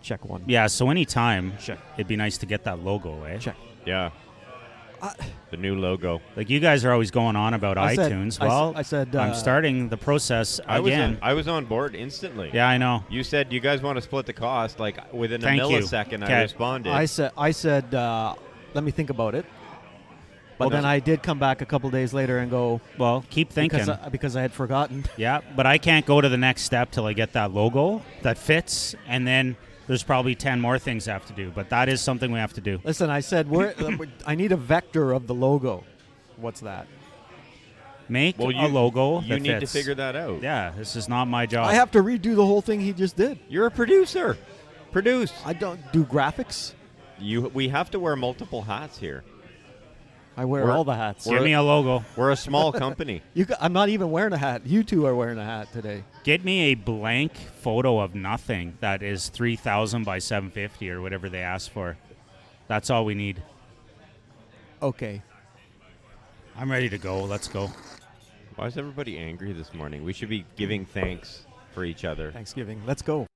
Check one. Yeah, so anytime, Check. it'd be nice to get that logo, eh? Check. Yeah. The new logo. Like, you guys are always going on about iTunes. I said I'm starting the process again. I was on board instantly. Yeah, I know. You said you guys want to split the cost. Like, within Thank a you. millisecond, I Okay. responded. I said, let me think about it. But Well, then I did come back a couple days later and go, Well, keep thinking. because I had forgotten. Yeah, but I can't go to the next step till I get that logo that fits, and then there's probably 10 more things I have to do. But that is something we have to do. Listen, I said I need a vector of the logo. What's that? Make Well, a logo You that need to fits. figure that out. Yeah, this is not my job. I have to redo the whole thing he just did. You're a producer. Produce. I don't do graphics. We have to wear multiple hats here. I wear all the hats. Give me a logo. We're a small company. I'm not even wearing a hat. You two are wearing a hat today. Get me a blank photo of nothing that is 3,000 by 750 or whatever they ask for. That's all we need. Okay. I'm ready to go. Let's go. Why is everybody angry this morning? We should be giving thanks for each other. Thanksgiving. Let's go.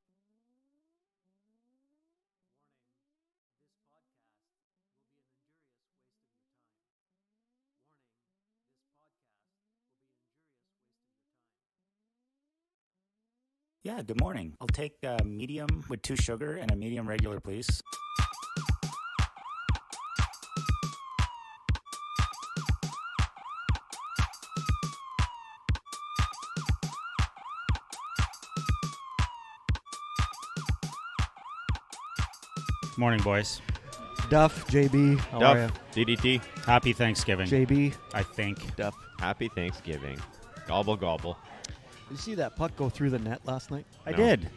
Yeah, good morning. I'll take a medium with 2 sugar and a medium regular, please. Morning, boys. Duff, JB, how are Duff, DDT, Happy Thanksgiving. you? JB, I think. Duff. happy Thanksgiving. Gobble, gobble. Did you see that puck go through the net last night? I No. did.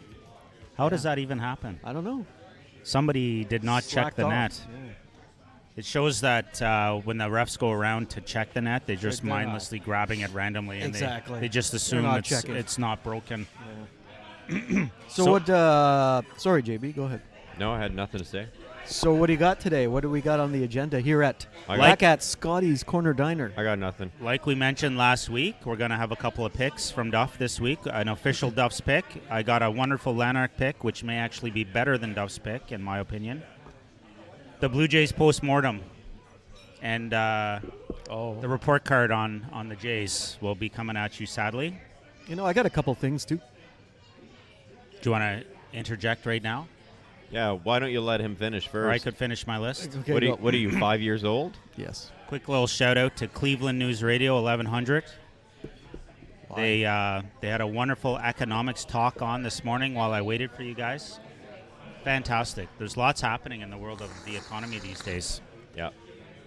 How does that even happen? I don't know. Somebody did not check Slacked the off. net. Yeah. It shows that when the refs go around to check the net, they're just They're not. mindlessly grabbing it randomly. And Exactly. They just assume not it's, checking. it's not broken. So, So- what? Sorry, JB, go ahead. No, I had nothing to say. So what do you got today? What do we got on the agenda here at I back at Scotty's Corner Diner? I got nothing. Like we mentioned last week, we're going to have a couple of picks from Duff this week. An official Duff's pick. I got a wonderful Lanark pick, which may actually be better than Duff's pick, in my opinion. The Blue Jays post-mortem. And the report card on the Jays will be coming at you, sadly. You know, I got a couple things too. Do you want to interject right now? Yeah, why don't you let him finish Or I first? could finish my list. Okay, go. What are you, 5 years old? Yes. Quick little shout out to Cleveland News Radio 1100. Why? They had a wonderful economics talk on this morning while I waited for you guys. Fantastic. There's lots happening in the world of the economy these days. Yeah.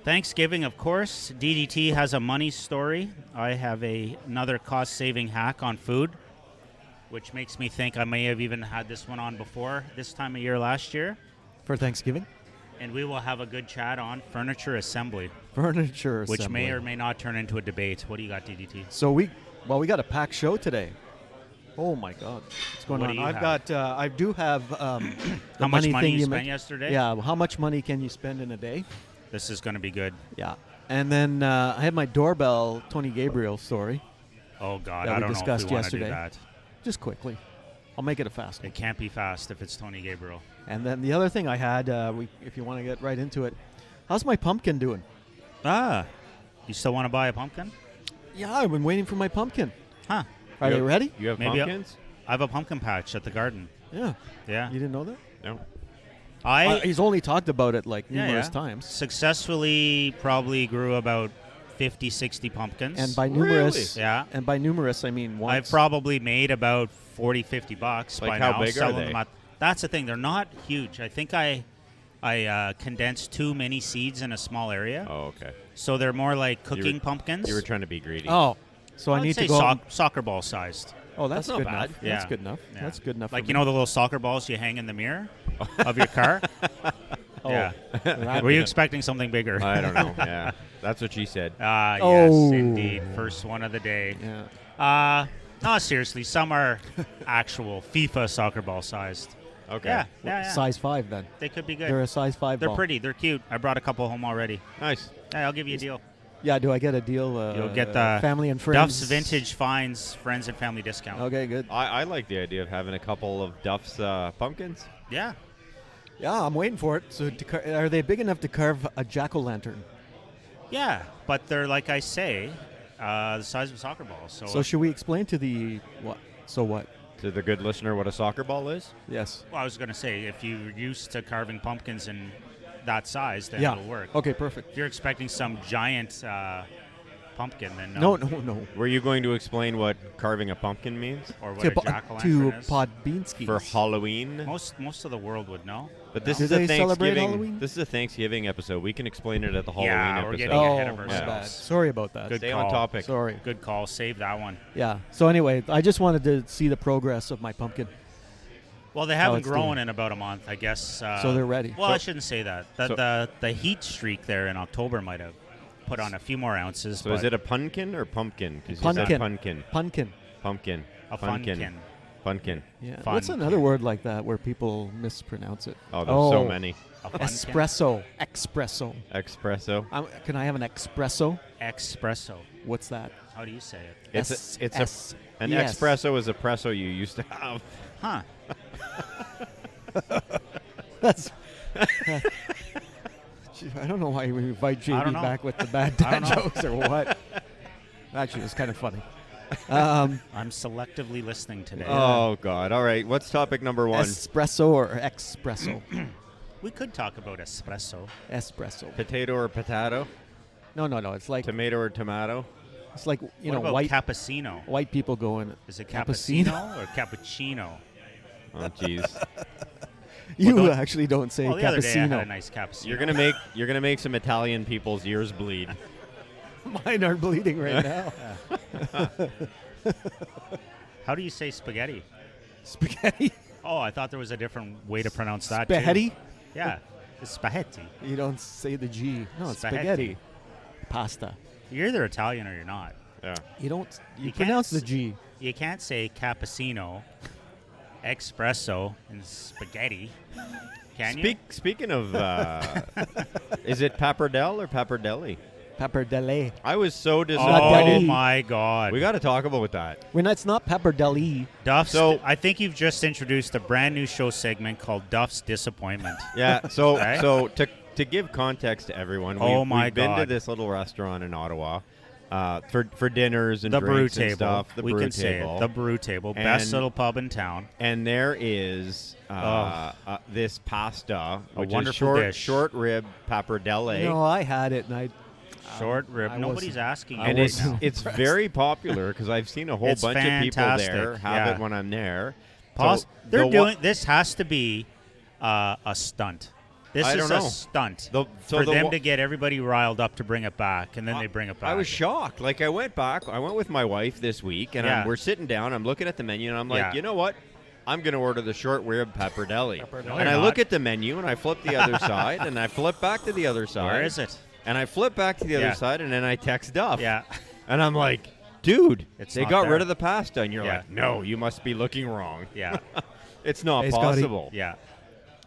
Thanksgiving, of course. DDT has a money story. I have another cost-saving hack on food, which makes me think I may have even had this one on before this time of year last year. For Thanksgiving? And we will have a good chat on furniture assembly, Furniture which assembly. may or may not turn into a debate. What do you got, DDT? So we got a packed show today. Oh my God, what's going What on? do you I've have? got. I do have. The How much money thing you spent men- yesterday? Yeah. How much money can you spend in a day? This is going to be good. Yeah. And then I had my doorbell Tony Gabriel story. Oh, God. That I we don't know if discussed we want to do yesterday. that. Just quickly, I'll make it a fast one. It can't be fast if it's Tony Gabriel. And then the other thing I had, if you want to get right into it, how's my pumpkin doing? You still want to buy a pumpkin? Yeah, I've been waiting for my pumpkin. Huh. Are they ready? You have Maybe pumpkins? I have a pumpkin patch at the garden. Yeah. Yeah. You didn't know that? No. He's only talked about it like Yeah, numerous yeah. times. Successfully probably grew about 50, 60 pumpkins. And by numerous, Yeah. And by numerous, I mean once. I've probably made about 40, 50 bucks Like by how now. big are selling they? them at- that's the thing. They're not huge. I think I condensed too many seeds in a small area. Oh, okay. So they're more like cooking pumpkins. You were trying to be greedy. Oh, so I I'd need say to go. soccer ball sized. Oh, that's not good bad. enough. Yeah. That's good enough. Yeah. That's good enough. Like, for you me. know the little soccer balls you hang in the mirror of your car? Oh, Yeah. that Were you big. expecting something bigger? I don't know. Yeah. That's what she said. Yes, Oh. indeed. First one of the day. Yeah. No, seriously. Some are actual FIFA soccer ball sized. Okay. Yeah, yeah, yeah. Size 5 then. They could be good. They're a size 5 They're ball. pretty. They're cute. I brought a couple home already. Nice. Hey, I'll give you a deal. Yeah, do I get a deal? You'll get the family and friends. Duff's Vintage Finds Friends and Family discount. Okay, good. I like the idea of having a couple of Duff's pumpkins. Yeah. Yeah, I'm waiting for it. So, are they big enough to carve a jack-o'-lantern? Yeah, but they're, like I say, the size of a soccer ball. So, should we explain to the what? So what? To the good listener, what a soccer ball is? Yes. Well, I was going to say, if you're used to carving pumpkins in that size, then Yeah. it'll work. Okay, perfect. If you're expecting some giant pumpkin, then No, no, no. Were you going to explain what carving a pumpkin means Or what To, a jack-o'-lantern to is. Podbeansky. for Halloween? Most of the world would know. But this Do is a they celebrate Thanksgiving. Halloween? This is a Thanksgiving episode. We can explain it at the Halloween Yeah, we're episode. getting ahead of my ourselves. bad. Sorry about that. Good Stay call. on topic. Sorry. Good call. Save that one. Yeah. So anyway, I just wanted to see the progress of my pumpkin. Well, they haven't it's grown doing. in about a month, I guess. So they're ready. Well, So- I shouldn't say that. The heat streak there in October might have put on a few more ounces. So but is it a punkin or pumpkin? 'Cause you said Pumpkin. pumpkin. Pumpkin. Pumpkin. a Pumpkin. funkin? Pumpkin. Yeah. Fun. What's another word like that where people mispronounce it? Oh, there's so many. A funkin? Espresso. Espresso. Espresso. Can I have an espresso? Espresso. What's that? How do you say it? An yes. espresso is a presso you used to have. Huh. That's. Gee, I don't know why we invite I don't JB know. back with the bad I don't dad know. jokes or what. Actually, it was kind of funny. I'm selectively listening today. Oh God! All right, what's topic number one? Espresso or espresso? We could talk about espresso. Espresso. Potato or potato? No. It's like Tomato or tomato? it's like What about white cappuccino? white people go in. Is it Cappuccino? cappuccino or cappuccino? Oh jeez! You Well, actually don't say Well, the other day I had a cappuccino. nice cappuccino. You're gonna make some Italian people's ears bleed. Mine are bleeding right now. How do you say spaghetti? Spaghetti. Oh, I thought there was a different way to pronounce that. too. Spaghetti. Yeah, it's spaghetti. You don't say the G. No, it's Spaghetti. spaghetti. Pasta. You're either Italian or you're not. Yeah. You don't. You, You can't pronounce the s- G. You can't say cappuccino, espresso, and spaghetti. Can you? Speaking of, is it pappardelle or pappardelli? Pappardelle. I was so Oh disappointed. my God! We got to talk about that. When it's not pappardelle. Duff's. So- I think you've just introduced a brand new show segment called Duff's Disappointment. Yeah. So Right? so to give context to everyone, Oh we've my been to God. this little restaurant in Ottawa for dinners and The Brew drinks and Table. stuff. The we Brew can say Table. it. The Brew Table. Best And- little pub in town. And there is this pasta, which is wonderful dish. short rib pappardelle. No, I had it, and I. Short rib. I Nobody's wasn't- asking you I and right it's wasn't now. it's very popular because I've seen a whole It's bunch of people fantastic, there have yeah. it when I'm there. Pause. So They're the doing. This has to be a stunt. This I is don't a know. stunt The- so for the them wa- to get everybody riled up to bring it back, and then they bring it back. I was shocked. Like I went back. I went with my wife this week, and Yeah. we're sitting down. I'm looking at the menu, and I'm like, Yeah. you know what? I'm going to order the short rib pappardelle. No, and you're I look not. at the menu, and I flip the other side, and I flip back to the other side. Where is it? And I flip back to the Yeah. other side, and then I text Duff. Yeah. And I'm like, dude, It's they not got there. rid of the pasta. And you're Yeah. like, no, you must be looking wrong. Yeah. It's not Hey, Scotty. possible. Yeah.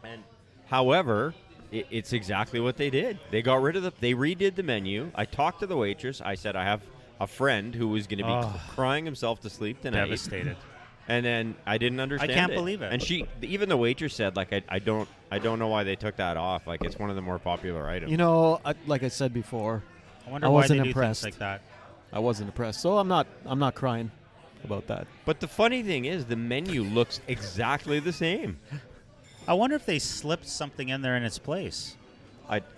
And however, it's exactly what they did. They got rid of they redid the menu. I talked to the waitress. I said I have a friend who was going to be Oh. crying himself to sleep tonight. Devastated. And then I didn't understand. can't believe it. And even the waitress said, like, I don't know why they took that off. Like, it's one of the more popular items. You know, like I said before, I wonder I why wasn't they do impressed. things like that. I wasn't impressed. So I'm not crying about that. But the funny thing is, the menu looks exactly the same. I wonder if they slipped something in there in its place.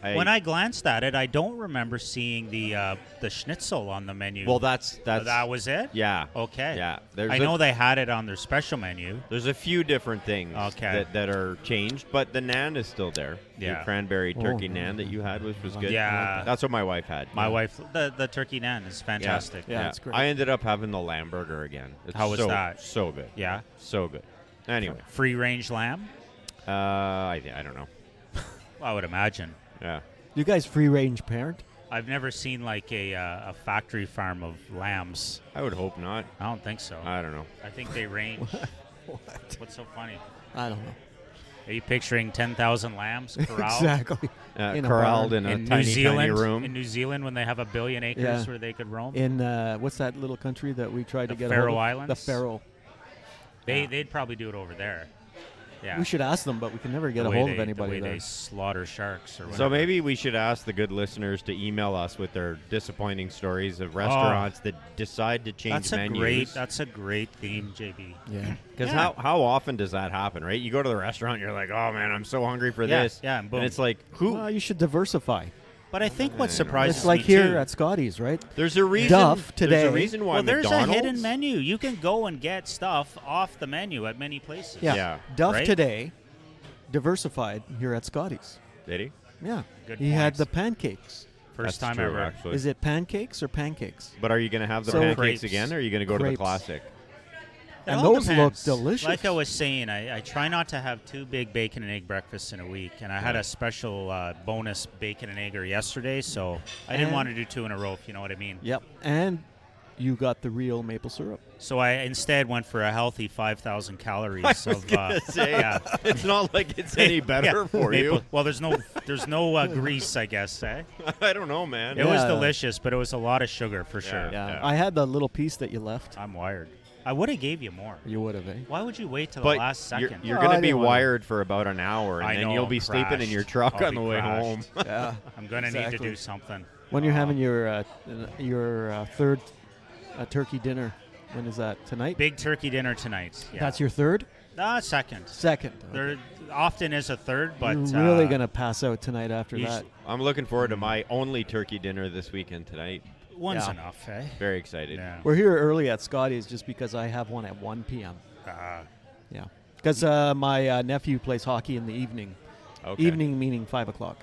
When I glanced at it, I don't remember seeing the schnitzel on the menu. well, that's that was it. yeah. Okay. Yeah. I know they had it on their special menu. There's a few different things Okay. that are changed, but the naan is still there. Yeah. The cranberry turkey Oh, naan that you had was good. Yeah. That's what my wife had. My wife, the turkey naan is fantastic. Yeah, it's great. I ended up having the lamb burger again. It's How was so, that? So good. Yeah. So good. Anyway, Free range lamb. I don't know. I would imagine. Yeah. You guys free range parent? I've never seen like a factory farm of lambs. I would hope not. I don't think so. I don't know. I think they range. What? What's so funny? I don't know. Are you picturing 10,000 lambs corralled? Exactly. In a corralled barn. in a In tiny, New Zealand, tiny room. in New Zealand, when they have 1 billion acres Yeah. where they could roam, In what's that little country that we tried The to get Faroe a hold of? Islands? The Faroe. they'd probably do it over there. Yeah. We should ask them, but we can never get The a way hold they- of anybody the way there. they slaughter sharks or whatever. So maybe we should ask the good listeners to email us with their disappointing stories of restaurants that decide to change menus. That's a great theme, JB. Yeah. Because Yeah. how often does that happen, right? You go to the restaurant, you're like, oh man, I'm so hungry for Yeah, this. yeah, and boom. it's like, who? Well, you should diversify. But I think what surprises It's like me here too, at Scotty's, right? There's a reason. Duff There's today. a reason why well, there's McDonald's. a hidden menu. You can go and get stuff off the menu at many places. Yeah. Yeah. Duff Right? today diversified here at Scotty's. Did he? Yeah. Good he had points. the pancakes. First That's time true, ever. actually. Is it pancakes or pancakes? But are you going to have the So- pancakes Crepes. again, or are you going to go to the Crepes. classic? It And all those look depends. delicious. Like I was saying, I try not to have 2 big bacon and egg breakfasts in a week, and I had a special bonus bacon and egger yesterday, so I didn't And- want to do 2 in a row, if you know what I mean. Yep. And you got the real maple syrup. So I instead went for a healthy 5,000 calories I was of. gonna say, yeah. it's not like it's any better Yeah, for you. maple- Well, there's no grease, I guess. Eh? I don't know, man. It was Yeah. delicious, but it was a lot of sugar for sure. Yeah. Yeah. I had the little piece that you left. I'm wired. I would have gave you more. You would have, eh? Why would you wait till But the last second? you're Oh, going I to be didn't wanna- wired for about an hour, and I then know, you'll be I'm sleeping in crashed. your truck I'll on the be way crashed. home. Yeah. I'm gonna need to Exactly. do something. When you're having your third turkey dinner, when is that? Tonight? Big turkey dinner tonight. Yeah. That's your third? Second. Second. There often is a third, but You're really going to pass out tonight after you that. I'm looking forward to my only turkey dinner this weekend tonight. one's Yeah. enough, eh? Very excited. Yeah. We're here early at Scotty's just because I have one at 1 p.m. Yeah. Because my nephew plays hockey in the evening. Okay. Evening meaning 5 o'clock.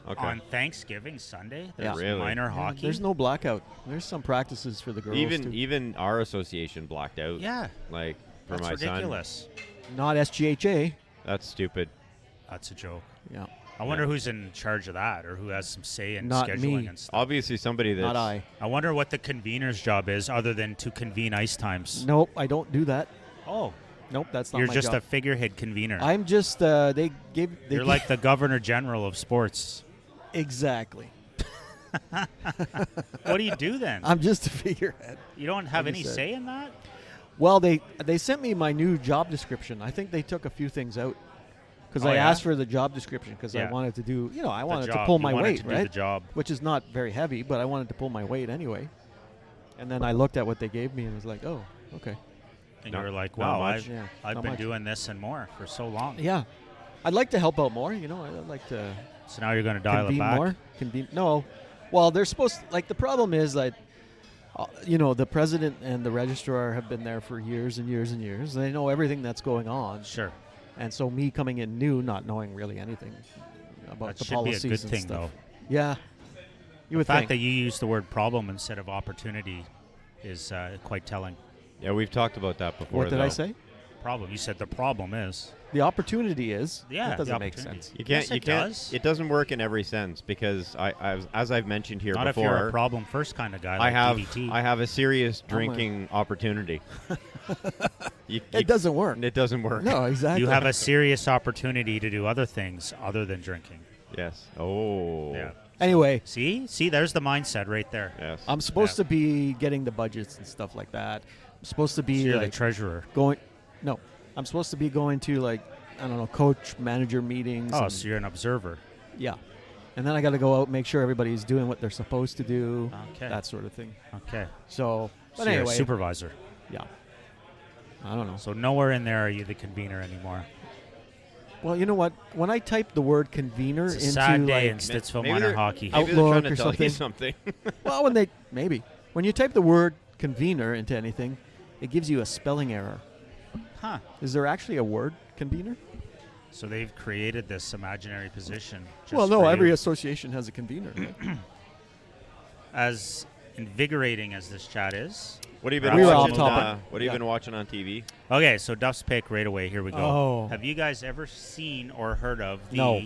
Okay. On Thanksgiving Sunday, there's Really? minor Yeah, hockey. There's no blackout. There's some practices for the girls too. Even our association blacked out. Yeah, Like for that's my ridiculous. Not SGHA. son. That's stupid. That's a joke. Yeah. I wonder who's in charge of that, or who has some say in Not scheduling me. and stuff. Obviously, somebody that's Not I. I wonder what the convener's job is, other than to convene ice times. Nope, I don't do that. Oh, Nope, that's not you're my just job. a figurehead convener. I'm just they you're gave- like the governor general of sports. exactly. What do you do then? I'm just a figurehead. You don't have like you any said. say in that? Well, they sent me my new job description. I think they took a few things out because Oh, I yeah? asked for the job description because Yeah. I wanted to do, I The wanted to job. pull You my wanted weight, to do right? the job. Which is not very heavy, but I wanted to pull my weight anyway. And then I looked at what they gave me and was like, oh, okay. And Not- you were like, not wow, much. Yeah, I've not been much. doing this and more for so long. Yeah, I'd like to help out more. I'd like to So now you're going to dial it convene back? more. No, well, they're supposed to, like, the problem is that the president and the registrar have been there for years and years and years. They know everything that's going on. Sure. And so me coming in new, not knowing really anything about That the should be a policies good and thing, stuff. though. Yeah, you The would fact think. that you use the word problem instead of opportunity is quite telling. Yeah, we've talked about that before. What did I though. say? Problem. You said the problem is. The opportunity is. Yeah, that the doesn't make opportunity. sense. You can't. Yes, you it can't. does. It doesn't work in every sense because as I've mentioned here Not if before, you're a problem first kind of guy I like have DDT. I have a serious I'm a- drinking opportunity. It doesn't work. It doesn't work. No, exactly. You have a serious opportunity to do other things other than drinking. Yes. Oh. Yeah. Anyway, See, there's the mindset right there. Yes. I'm supposed Yeah. to be getting the budgets and stuff like that. I'm supposed to be You're the like treasurer. going. No, I'm supposed to be going to, like, I don't know, coach manager meetings. Oh, and- so you're an observer. yeah. And then I got to go out and make sure everybody's doing what they're supposed to do. Okay. That sort of thing. Okay. So, So but you're anyway, a supervisor. yeah. I don't know. So nowhere in there are you the convener anymore. Well, you know what? When I type the word convener It's a into sad day like, in Stittsville maybe minor they're- hockey. Maybe they're Outlook trying to or tell you something. well, when you type the word convener into anything, it gives you a spelling error. Huh. Is there actually a word convener? So they've created this imaginary position. Just Well, no. for Every you. association has a convener. Right? As invigorating as this chat is. What have you been We were off watching? topic. What have you Yeah. been watching on TV? Okay, so Duff's pick right away. Here we go. Oh. Have you guys ever seen or heard of the No.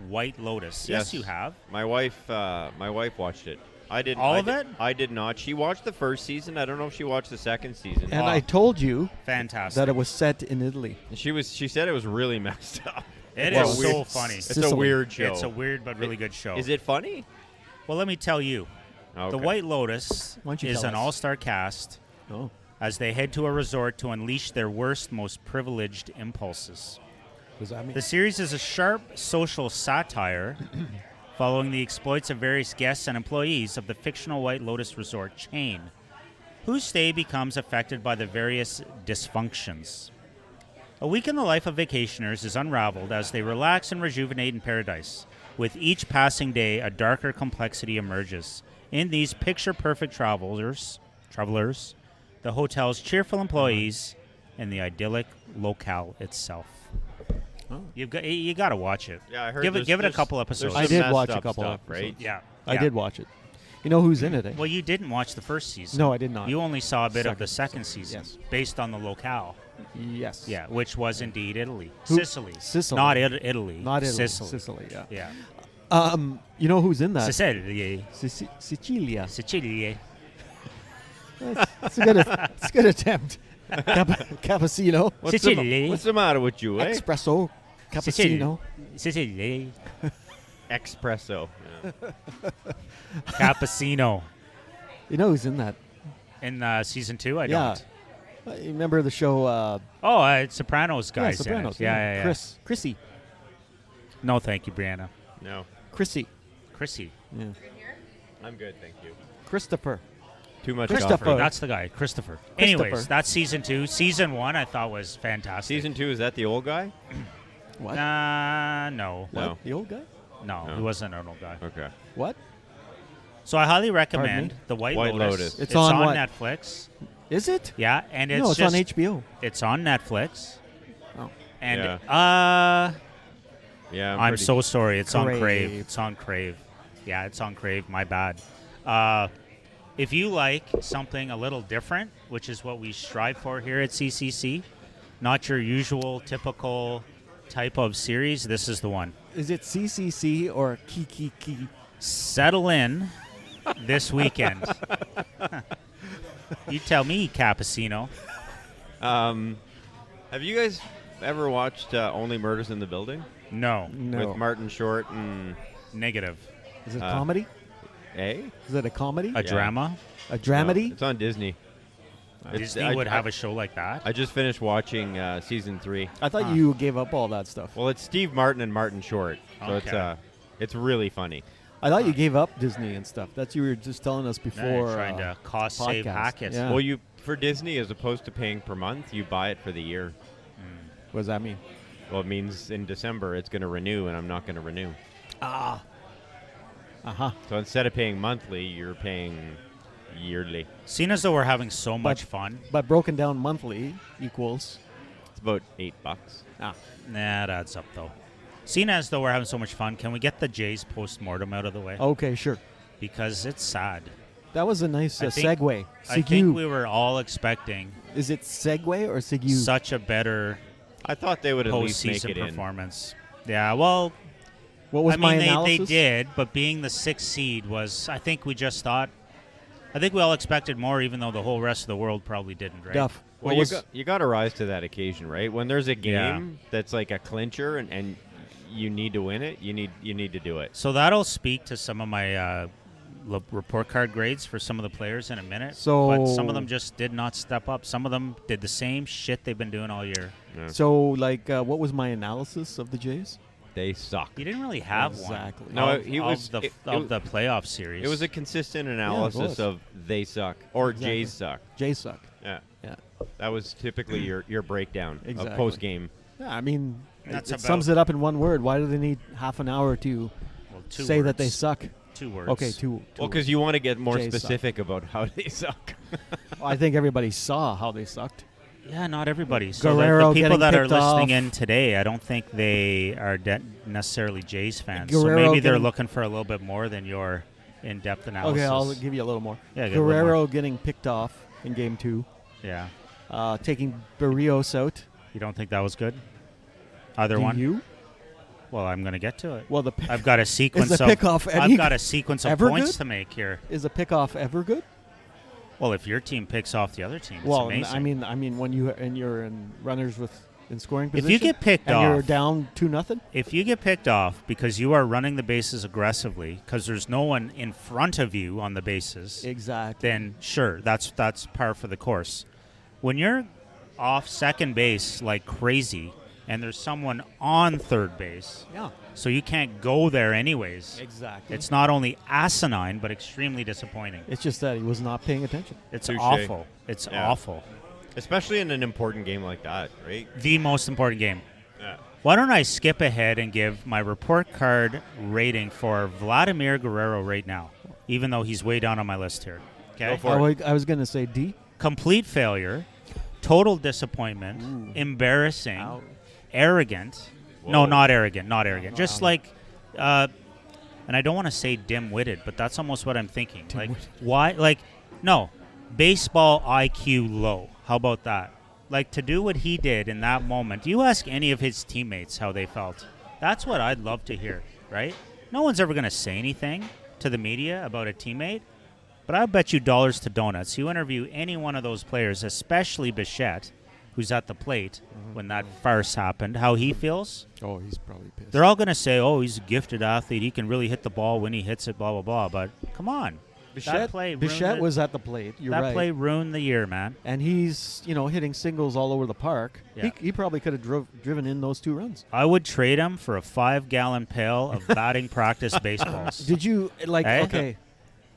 White Lotus? Yes, you have. My wife watched it. I did. All I of did- it? I did not. She watched the first season. I don't know if she watched the second season. And Oh. I told you Fantastic. that it was set in Italy. She said it was really messed up. It Well, is weird- so funny. It's a Sicily. weird show. It's a weird but really good show. Is it funny? Well, let me tell you. Okay. The White Lotus Why don't you is tell an us? all-star cast Oh. as they head to a resort to unleash their worst, most privileged impulses. What does that mean? The series is a sharp social satire following the exploits of various guests and employees of the fictional White Lotus Resort chain, whose stay becomes affected by the various dysfunctions. A week in the life of vacationers is unraveled as they relax and rejuvenate in paradise. With each passing day, a darker complexity emerges. In these picture-perfect travelers, the hotel's cheerful employees, and the idyllic locale itself. Oh. You got to watch it. Yeah, I heard. Give it a couple episodes. there's I some did messed watch a up couple stuff, episodes. right? Yeah. I did watch it. You know who's in it, eh? Well, you didn't watch the first season. No, I did not. You only saw a bit of Second the second season, yes. based on the locale. Yes. Yeah, which was indeed Italy. Who- Sicily. Sicily. Not Italy. Not Italy. Sicily. yeah. Yeah. You know who's in that? Sicily. Sicilia. Sicily. It's a good attempt. Cappuccino. What's the matter with you, eh? Espresso. Cappuccino. Sicily. Espresso. Yeah. Cappuccino. You know who's in that? In season 2, I Yeah. don't. You remember the show? Sopranos guys. Yeah, Sopranos. Yeah. Chrissy. No, thank you, Brianna. No, Chrissy. Chrissy. Yeah. I'm good, thank you. Christopher. Too much Christopher. coffee. That's the guy, Christopher. Christopher. Anyways, that's season 2. Season 1 I thought was fantastic. Season 2, is that the old guy? What? No. What? No. The old guy? No, No. he wasn't an old guy. Okay. What? So I highly Pardon recommend me? The White White Lotus. Lotus. It's on what? Netflix. Is it? Yeah, and it's No, it's just, on HBO. It's on Netflix. Oh. And Yeah, I'm so sorry. It's on Crave. Crave. It's on Crave. Yeah, it's on Crave. My bad. If you like something a little different, which is what we strive for here at CCC, not your usual typical type of series, this is the one. Is it CCC or Kiki? Settle in this weekend. You tell me, Cappuccino. Have you guys ever watched Only Murders in the Building? No. No. With Martin Short and Negative. Is it comedy? A? Is it a comedy? A drama? A dramedy? No, it's on Disney. Disney would have a show like that. I just finished watching season 3. I thought you gave up all that stuff. Well, it's Steve Martin and Martin Short, so Okay. it's really funny. I thought you gave up Disney and stuff. That's you were just telling us Yeah, before. trying to cost save podcast. hack it. Yeah. Well, you for Disney, as opposed to paying per month, you buy it for the year. What does that mean? Well, it means in December it's going to renew, and I'm not going to renew. Ah. Uh-huh. So instead of paying monthly, you're paying yearly. Seeing as though we're having so much fun. But broken down monthly equals. It's about $8. Ah. Nah, that adds up, though. Seeing as though we're having so much fun, can we get the Jays post-mortem out of the way? Okay, sure. Because it's sad. That was a nice I think- segue. I think we were all expecting Is it segue or segue? such a better I thought they would at least make postseason it in. performance. Yeah, well, What was I my mean, they analysis? did, but being the 6th seed was, I think we all expected more, even though the whole rest of the world probably didn't, right? Duff. Well, What you got to rise to that occasion, right? When there's a game Yeah. that's like a clincher and you need to win it, you need to do it. So that'll speak to some of my report card grades for some of the players in a minute. But some of them just did not step up. Some of them did the same shit they've been doing all year. Yeah. So, what was my analysis of the Jays? They suck. You didn't really have Exactly. one. No, of, he was- of the, it- of it- the playoff series. It was a consistent was. analysis of they suck or Exactly. Jays suck. Jays suck. Yeah, Yeah. that was typically your breakdown Exactly. of post game. Yeah, I mean, That's it sums it up in one word. Why do they need half an hour to Well, two say that they words. suck? 2 words. Okay, two. Well, because you want to get more Jays suck. specific about how they suck. I think everybody saw how they sucked. Yeah, not everybody. So Guerrero the people getting that are picked listening off. in today, I don't think they are necessarily Jays fans. So Guerrero maybe they're getting- looking for a little bit more than your in-depth analysis. Okay, I'll give you a little more. Yeah, give a little Guerrero getting picked off in game 2, Yeah. taking Barrios out. You don't think that was good? Either Do one? you? Well, I'm going to get to it. Well, the pick, I've got a sequence the of pickoff any I've got a sequence of ever points good? to make here. is a pickoff ever good? Well, if your team picks off the other team, it's Well, amazing. I mean, when you're in runners in scoring position, If you get picked and you're off- down 2-0, If you get picked off because you are running the bases aggressively, because there's no one in front of you on the bases, exactly. then sure, that's par for the course. when you're off second base like crazy and there's someone on third base, Yeah. so you can't go there anyways. Exactly. It's not only asinine, but extremely disappointing. It's just that he was not paying attention. It's Touché. awful. It's Yeah. awful. Especially in an important game like that, right? The most important game. Yeah. Why don't I skip ahead and give my report card rating for Vladimir Guerrero right now, even though he's way down on my list here. Okay. Go for it. I was going to say D. Complete failure, total disappointment, embarrassing, Ow. arrogant. Whoa. No, not arrogant, not arrogant. Just like, and I don't want to say dim-witted, but that's almost what I'm thinking. Like, why? Like, no, baseball IQ low. How about that? Like, to do what he did in that moment, you ask any of his teammates how they felt. That's what I'd love to hear, right? No one's ever going to say anything to the media about a teammate, but I bet you dollars to donuts. You interview any one of those players, especially Bichette, who's at the plate when that farce happened, how he feels. Oh, he's probably pissed. They're all going to say, oh, he's a gifted athlete. He can really hit the ball when he hits it, blah, blah, blah. But come on. That play ruined Bichette it. was at the plate. You're That right. play ruined the year, man. And he's, hitting singles all over the park. Yeah. He probably could have driven in those 2 runs. I would trade him for a 5-gallon pail of batting practice baseballs. Did you, Hey? okay,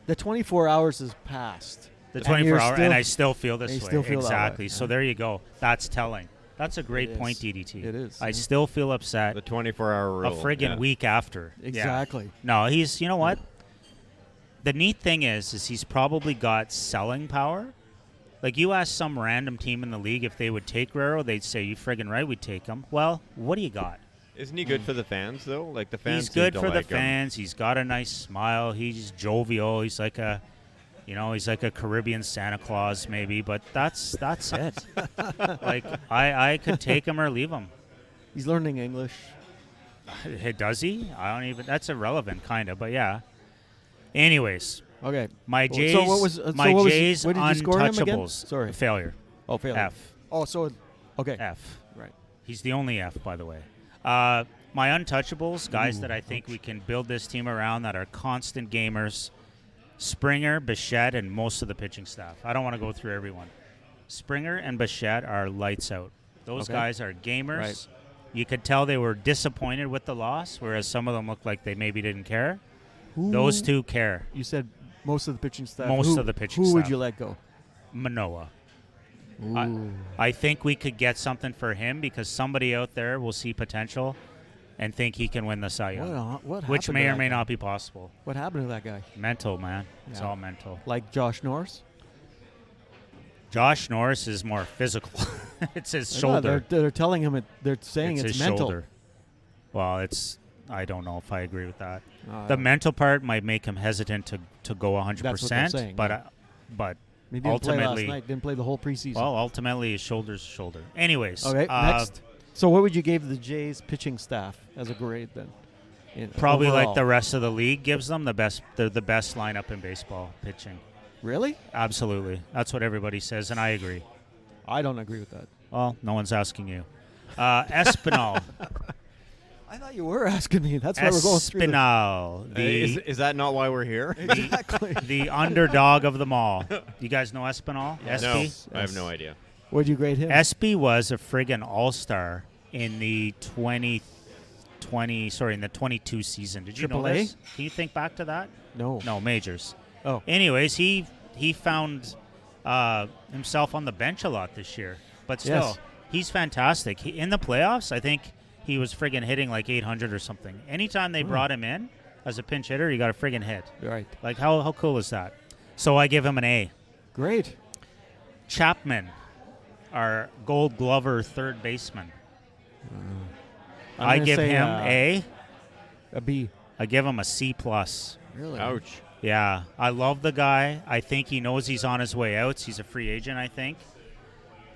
the 24 hours has passed. The And 24 you're hour, still- and I still feel this you way. still feel that way. Exactly. So there you go. That's telling. That's a great It point, is. DDT. It is, I yeah. still feel upset The 24-hour a rule. friggin' yeah. week after. Yeah. Exactly. No, he's, you know what? The neat thing is he's probably got selling power. Like, you ask some random team in the league if they would take Guerrero, they'd say, you friggin' right, we'd take him. Well, what do you got? Isn't he good for the fans, though? Like, the fans He's good seem for to the like him. fans. He's got a nice smile. He's jovial. He's like a Caribbean Santa Claus maybe, but that's it. Like, I could take him or leave him. He's learning English. Hey, does he? I don't even. That's irrelevant, kind of, but yeah. Anyways, Okay. my Well, Jays. so what was- so my what was- Jays what did you score him again? untouchables. Sorry. Failure. Oh, failure. F. Oh, so, okay. F. Right. He's the only F, by the way. My untouchables, guys that I think we can build this team around that are constant gamers. Springer, Bichette, and most of the pitching staff. I don't want to go through everyone. Springer and Bichette are lights out. Those Okay. guys are gamers. Right. You could tell they were disappointed with the loss, whereas some of them looked like they maybe didn't care. Who- Those two care. You said most of the pitching staff. Most Who- of the pitching Who would staff. you let go? Manoah. Ooh. I think we could get something for him because somebody out there will see potential and think he can win the Cy Young, What which happened may to or that may guy? not be possible. What happened to that guy? Mental, man. It's Yeah. all mental. Like Josh Norris? Josh Norris is more physical. It's his Yeah, shoulder. they're telling him they're saying it's his mental. shoulder. Well, I don't know if I agree with that. No, I The don't. mental part might make him hesitant to go 100%. That's what they're saying, but yeah. but He didn't play ultimately, last night. Didn't play the whole preseason. well, ultimately his shoulder's shoulder. Anyways, okay, next. So what would you give the Jays pitching staff as a grade then? Probably overall? like the rest of the league gives them the best. They're the best lineup in baseball pitching. Really? Absolutely, that's what everybody says, and I agree. I don't agree with that. Well, no one's asking you. Espinal. I thought you were asking me. That's why we're going through this. Espinal. Is that not why we're here? Exactly. The underdog of them all. You guys know Espinal? No, Espy? I have no idea. Would you grade him? Espy was a friggin' all-star in the 22 season. Did you know AAA? this? Can you think back to that? No. No, majors. Oh. Anyways, he found himself on the bench a lot this year. But still, Yes. he's fantastic. In the playoffs, I think he was friggin' hitting like 800 or something. Anytime they brought him in as a pinch hitter, he got a friggin' hit. Right. Like, how cool is that? So I give him an A. Great. Chapman, our Gold Glover third baseman. I'm I gonna give say, him A. a B. I give him a C+. Really? Ouch. Yeah, I love the guy. I think he knows he's on his way out. He's a free agent, I think.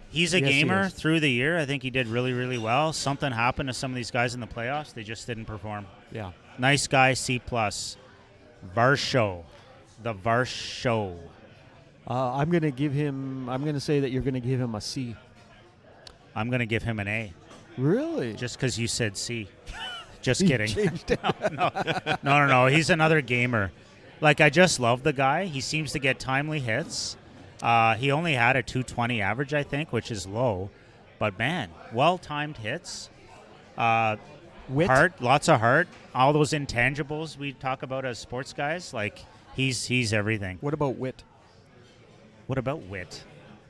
He's a Yes, he gamer is. through the year. I think he did really, really well. Something happened to some of these guys in the playoffs. They just didn't perform. Yeah. Nice guy, C+. Varsho. The Varsho. I'm gonna give him. I'm gonna say that you're gonna give him a C. I'm going to give him an A. Really? Just because you said C. Just He kidding. changed it. No. He's another gamer. Like, I just love the guy. He seems to get timely hits. He only had a 220 average, I think, which is low. But, man, well-timed hits. Wit. Heart, lots of heart. All those intangibles we talk about as sports guys, like he's everything. What about Wit? What about Wit?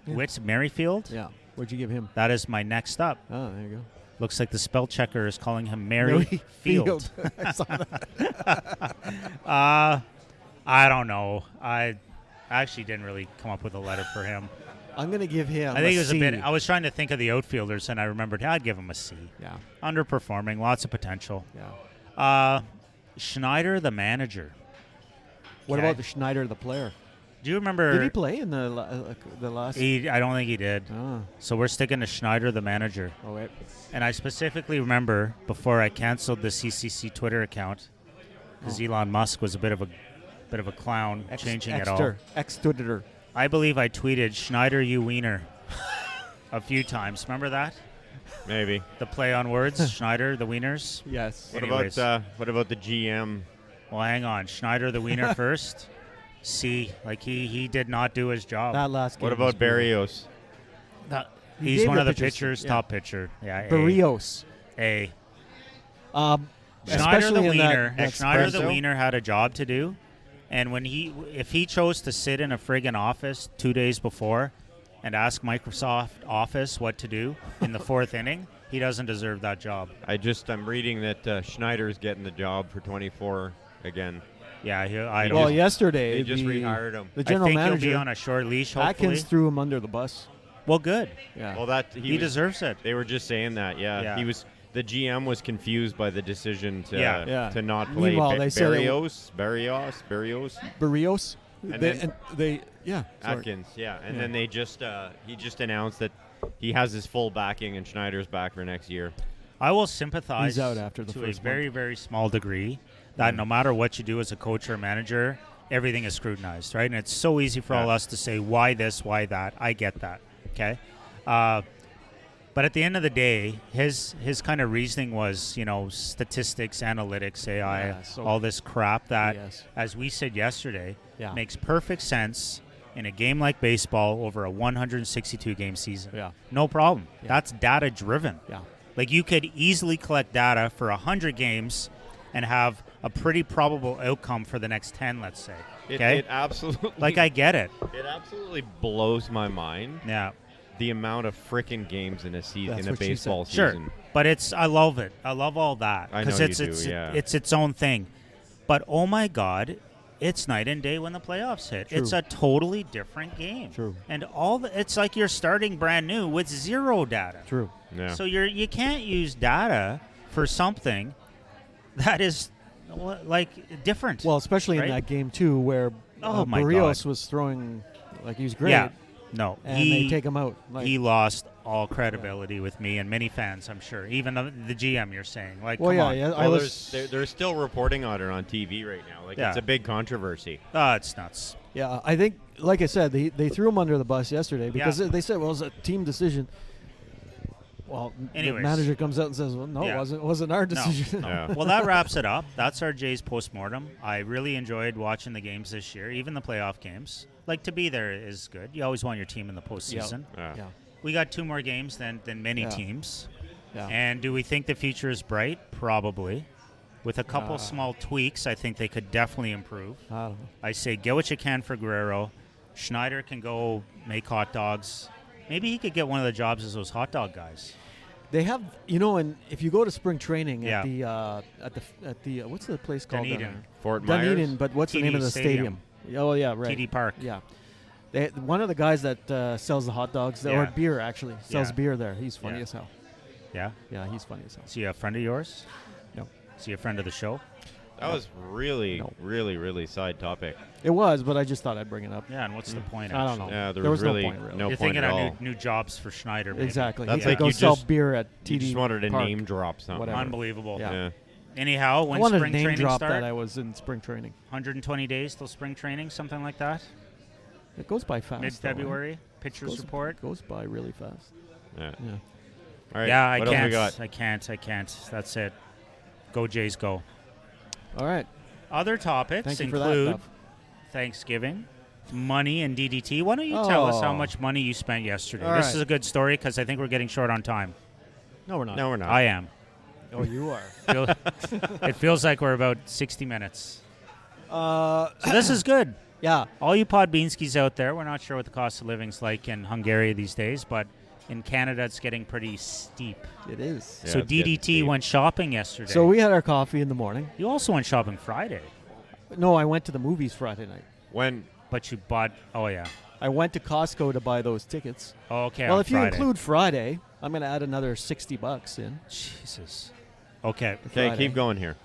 Yeah. Wit Merrifield? Yeah. What'd you give him? That is my next up. Oh, there you go. Looks like the spell checker is calling him Merrifield. I saw that. I don't know. I actually didn't really come up with a letter for him. I'm gonna give him. I think it was C. a bit. I was trying to think of the outfielders, and I remembered I'd give him a C. Yeah. Underperforming, lots of potential. Yeah. Schneider, the manager. What Okay. about the Schneider, the player? Do you remember? Did he play in the last? I don't think he did. Oh. So we're sticking to Schneider, the manager. Oh wait. And I specifically remember before I canceled the CCC Twitter account, because Elon Musk was a bit of a clown, changing it all. Ex-Twitter. I believe I tweeted Schneider, you wiener, a few times. Remember that? Maybe. The play on words, Schneider, the wieners. Yes. What Anyways. about the GM? Well, hang on. Schneider, the wiener first. C, like he did not do his job. That last game. What about was brutal. Barrios? He He's gave one the of the pitchers- pitchers, yeah. top pitcher. Yeah, Barrios. A. Um, Schneider especially the in that- wiener. that Schneider the espresso. wiener had a job to do, and if he chose to sit in a friggin' office 2 days before and ask Microsoft Office what to do in the fourth inning, he doesn't deserve that job. I'm reading that Schneider's getting the job for 24 again. Yeah, Well, yesterday They just the, rehired him. The I general think he'll manager be on a short leash. Hopefully, Atkins threw him under the bus. well, good. Yeah. Well, that He deserves it. They were just saying that. Yeah. Yeah. The GM was confused by the decision to Yeah. to not play Meanwhile, they said it- Barrios, Barrios. And They, then- yeah. Sorry. Atkins. Yeah, and Yeah. then they he just announced that he has his full backing and Schneider's back for next year. I will sympathize He's out after the to first a very, very small degree that no matter what you do as a coach or a manager, everything is scrutinized, right? And it's so easy for all us to say, why this, why that. I get that, okay? But at the end of the day, his kind of reasoning was, statistics, analytics, AI, Yeah, so- all this crap that, Yes. as we said yesterday, Yeah. makes perfect sense in a game like baseball over a 162-game season. Yeah. No problem. Yeah. That's data-driven. Yeah. Like, you could easily collect data for 100 games and have a pretty probable outcome for the next 10, let's say. Okay? It absolutely Like, I get it. it absolutely blows my mind Yeah. the amount of freaking games in a season, That's in a what she baseball said. Sure. season. But I love it. I love all that. I know Because you it's do, yeah. it's its own thing. But, oh, my God, it's night and day when the playoffs hit. True. It's a totally different game. True. And it's like you're starting brand new with zero data. True. Yeah. So you can't use data for something that is like different. Well, especially Right? in that game too, where Oh, my Barrios God. was throwing like he was great, Yeah. No, and they take him out. Like, he lost all credibility with me and many fans, I'm sure. Even the GM, you're saying. Like, well, come yeah, on. yeah. I Well, was. they're still reporting on it on TV right now. Like Yeah. it's a big controversy. Oh, it's nuts. Yeah, I think, like I said, they threw him under the bus yesterday because Yeah. they said, well, it was a team decision. Well, the Anyways. manager comes out and says, well, no, Yeah. it wasn't our decision. No. Yeah. Well, that wraps it up. That's our Jays postmortem. I really enjoyed watching the games this year, even the playoff games. Like, to be there is good. You always want your team in the postseason. Yeah. Yeah, We got 2 more games than many Yeah. teams. yeah. And do we think the future is bright? Probably. With a couple small tweaks, I think they could definitely improve. I don't know. I say get what you can for Guerrero. Schneider can go make hot dogs. Maybe he could get one of the jobs as those hot dog guys. They have, and if you go to spring training Yeah. at the what's the place called? Dunedin. down there? Fort Myers. Dunedin, but what's the TD name of the Stadium. stadium? Oh yeah, right. TD Park. Yeah. One of the guys that sells the hot dogs or Yeah. beer actually sells Yeah. beer there. He's funny Yeah. as hell. Yeah? Yeah, he's funny as hell. Is he a friend of yours? No. Is he a friend of the show? That was really, No. really, really side topic. It was, but I just thought I'd bring it up. Yeah, and what's the point? I don't actually? know. Yeah, There was no really point, really. no You're point thinking at of all. new jobs for Schneider, maybe. Exactly. That's He like could go you sell just- beer at You TD just wanted to Park. name drop something. Whatever. Unbelievable. Yeah. Yeah. Anyhow, I when wanted to spring name training drop start? that I was in spring training. 120 days till spring training, something like that? It goes by fast. Mid-February? Pitchers Goes- report? Goes by really fast. Yeah. Yeah. All right. Yeah, what else we got? I can't. That's it. Go Jays, go. All right. Other topics Thank you for that, include Duff. Thanksgiving, money and DDT. Why don't you tell us how Oh. much money you spent yesterday? All This right. is a good story because I think we're getting short on time. No, we're not. No, we're not. I am. Oh, you are. It feels like we're about 60 minutes. uh, So this is good. yeah. All you Podbeanskis out there, we're not sure what the cost of living's like in Hungary these days, but in Canada it's getting pretty steep. It is. Yeah, So it's getting DDT steep. went shopping yesterday. So we had our coffee in the morning. You also went shopping Friday, No, I went to the movies Friday night. When but you bought. Oh yeah. I went to Costco to buy those tickets. Oh, okay. well, on if you Friday. include Friday, I'm going to add another $60 in. Jesus. Okay. okay, Friday. keep going here.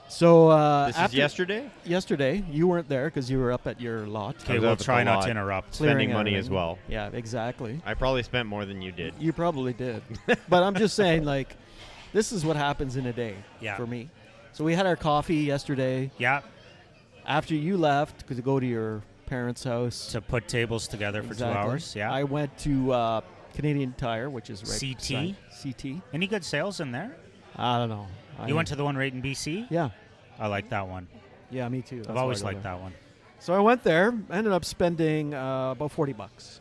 So This is after yesterday. yesterday, you weren't there because you were up at your lot. Okay, I was we'll up at try the not lot. to interrupt. Clearing Spending money everything. as well. Yeah, exactly. I probably spent more than you did. You probably did. But I'm just saying, like, this is what happens in a day Yeah. for me. So we had our coffee yesterday. Yeah, After you left, to go to your parents' house. to put tables together for 2 Exactly. hours. Yeah. I went to Canadian Tire, which is right CT? beside CT. Any good sales in there? I don't know. You went to the one right in BC? Yeah. I like that one. Yeah, me too. That's I've why I always go liked there. that one. So I went there, ended up spending about $40.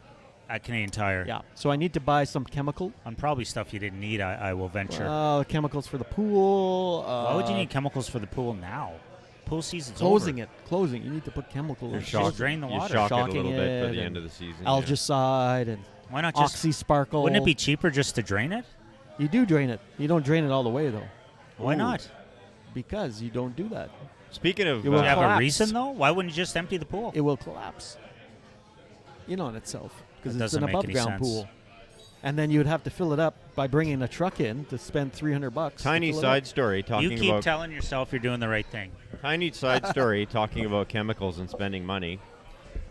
At Canadian Tire. Yeah. So I need to buy some chemical. On probably stuff you didn't need, I will venture. Chemicals for the pool. Why would you need chemicals for the pool now? Pool season's closing over. it? Closing. You need to put chemicals. You're in. Just shocked. drain the You water. shock it a Shocking little bit for it the and end of the season. yeah. Algicide and Why not just... Oxy Sparkle. Wouldn't it be cheaper just to drain it? You do drain it. You don't drain it all the way though, Why Ooh. not? because you don't do that. Speaking of, It Do will you have a collapse. reason, though? Why wouldn't you just empty the pool? It will collapse. In on itself because That it's an doesn't make above any ground sense. pool. And then you would have to fill it up by bringing a truck in to spend $300. tiny to fill it side up. story You talking keep about telling yourself you're doing the right thing. tiny side story talking about chemicals and spending money.